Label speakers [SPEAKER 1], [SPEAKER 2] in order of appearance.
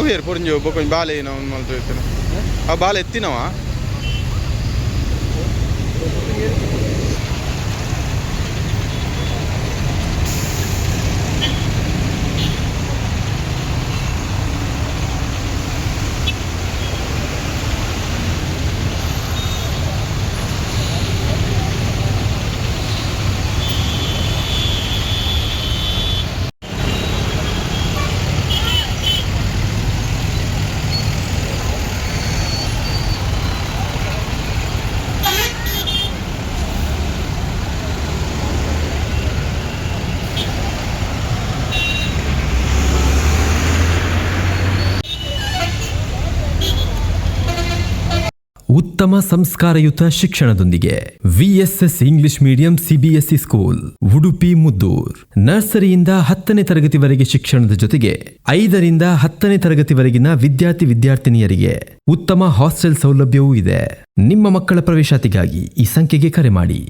[SPEAKER 1] ಅವು ಪುರಿಂಜು ಬೊಕೊಂಜಿ ಬಾಲೆ ನಾವು ಮಾಡ್ತಿರ್ತೀನಿ ಆ ಬಾಲೆ ಎತ್ತಿನವ
[SPEAKER 2] ಉತ್ತಮ ಸಂಸ್ಕಾರಯುತ ಶಿಕ್ಷಣದೊಂದಿಗೆ VSS English medium CBSE school Udupi Muddur ನರ್ಸರಿಯಿಂದ 10ನೇ ತರಗತಿವರೆಗೆ ಶಿಕ್ಷಣದ ಜೊತೆಗೆ 5ರಿಂದ 10ನೇ ತರಗತಿವರೆಗಿನ ವಿದ್ಯಾರ್ಥಿನಿಯರಿಗೆ ಉತ್ತಮ ಹಾಸ್ಟೆಲ್ ಸೌಲಭ್ಯವೂ ಇದೆ. ನಿಮ್ಮ ಮಕ್ಕಳ ಪ್ರವೇಶಾತಿಗಾಗಿ ಈ ಸಂಖ್ಯೆಗೆ ಕರೆ ಮಾಡಿ.